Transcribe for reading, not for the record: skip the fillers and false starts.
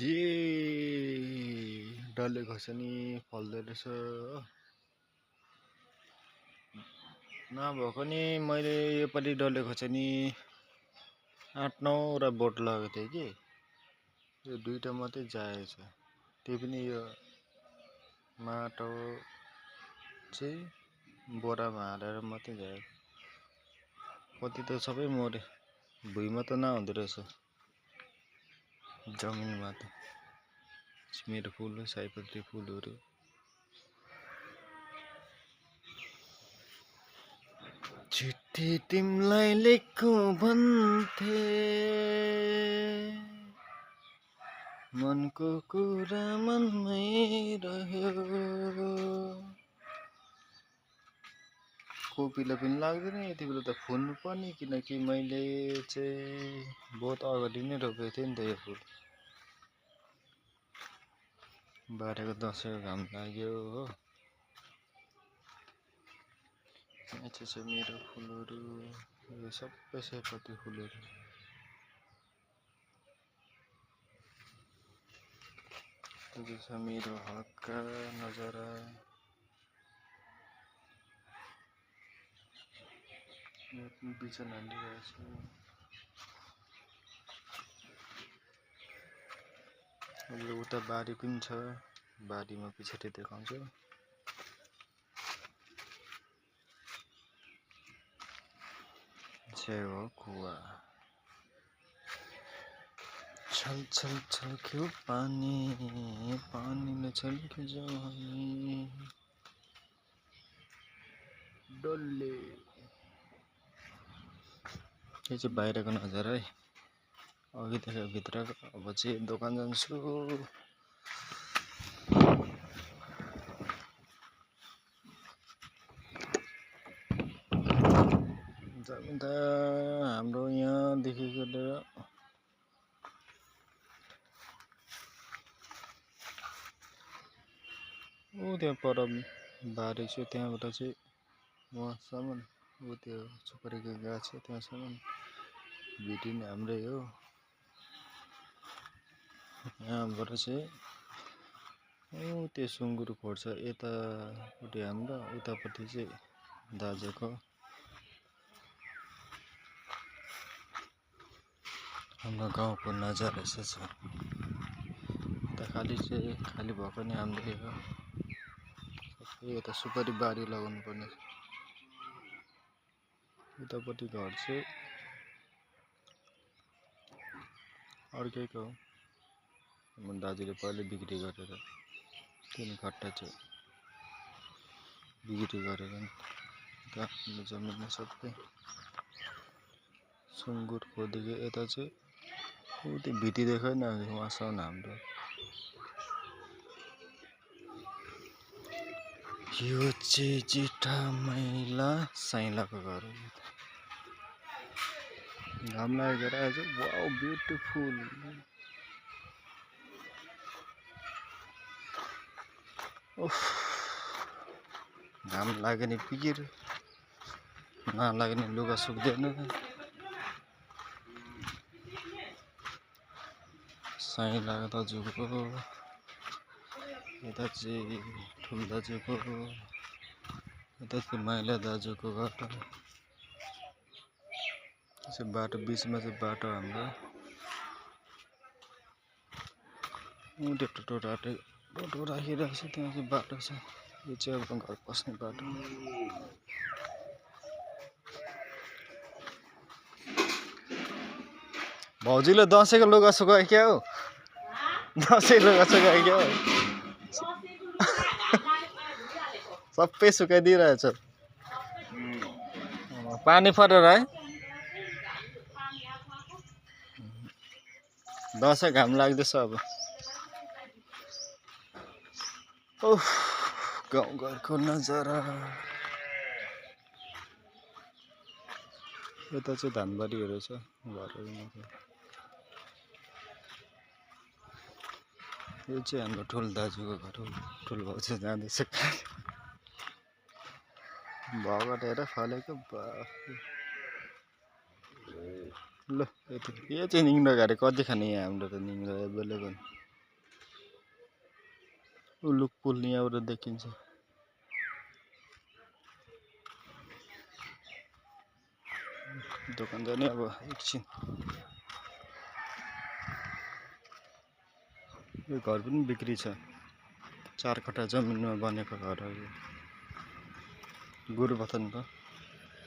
जे डल्ले खोर्सानी फल्दो रहेछ हो। नभएको नि मैले योपालि डल्ले खोर्सानी 8-9 वटा बोट लगाएको थिएँ कि यो 2टा मात्रै जाएछ। त्यो पनि यो माटो चाहिँ बोरामा हालेर मात्रै जाएको। कति त सबै मर्यो। भुइँमा त नहुँदो रहेछ, जमिनमा त। मेरो फुल हो, सयपत्री फुलहरू। चिठी तिमीलाई लेखौँ भन्थे, मनको कुरा मनमै रह्यो। कोपीलाई पनि लाग्दैन यति बेला त फुल्नु पर्ने, किनकि मैले चाहिँ बहुत अगाडि नै रोपेको थिएँ नि त यो फुल। बारेको दसैँको घाम लाग्यो हो। यहाँ चाहिँ छ मेरो फुलहरू, यो सबै सयपत्री फुलहरू। त्यो छ मेरो हल्का नजारा। यो पनि बिजन हालिरहेको छु। उता बारी पनि छ, बारीमा पछाडि देखाउँछु। हो कुवा छल छल छल्क्यो पानी, पानीले छल्क्यो जवानी। डल्ले यो चाहिँ बाहिरको नजारा है, अघि देखेको भित्रको। अब चाहिँ दोकान जान्छु। जमिन त हाम्रो यहाँदेखिको लिएर त्यहाँ पर बारी छ, त्यहाँबाट चाहिँ वहाँसम्म। त्यो सुपारीको गाछ छ त्यहाँसम्म। भिटी नै हाम्रै हो। यहाँबाट चाहिँ त्यो सुँगुर खोर्छ यतापट्टि हाम्रो, उतापट्टि चाहिँ दाजुको। हाम्रो गाउँको नजारा यसो छ। यता खाली भएको नि हाम्रै हो। यता सुपारी बारी लगाउनु पर्ने। उतापट्टि घर चाहिँ अर्कैको हो। म दाजुले पहिले बिक्री गरेर, तिन कट्टा चाहिँ बिक्री गरेर आफ्नो जमिनमा सबै सुँगुर खोदेको। यता चाहिँ त्यो भिटी देखायो नि वहाँसम्म हाम्रो। यो चाहिँ जेठा मैला साइलाको घर हो। घाम लागेर आज वाउ ब्युटिफुल। घाम लाग्यो नि पिर, नलाग्यो नि लुगा सुक्दैन। साइला दाजुको, यता चाहिँ ठुल दाजुको, यता चाहिँ माइला दाजुको घर। त्यसै बाटो बिचमा चाहिँ बाटो हाम्रो। त्यो टोटो राखिरहेको छ, त्यहाँ चाहिँ बाटो छ। यो चाहिँ अब घर पस्ने बाटो। भाउजूले दसैँको लुगा सुकायो क्या हो? दसैँको लुगा सुकायो क्या हो? सबै सुकाइदिइरहेछ। पानी परेर है? दसैँ घाम लाग्दैछ अब। गाउँघरको नजारा। यता चाहिँ धानबारीहरू छ, घरहरू। यो चाहिँ हाम्रो ठुल दाजुको घर हो। ठुल भाउजू जाँदैछ। भगट हेर फलेको बाफ। ल यो चाहिँ निङ्ग्रो गाडी कति खाने यहाँ हाम्रो त निङ्ग्रो एभाइलेबल। उलुक पुल यहाँबाट देखिन्छ। दोकान जाने अब एकछिन। यो घर पनि बिक्री छ। 4 कट्ठा जमिनमा बनेको घर हो यो। गोरुबथानको।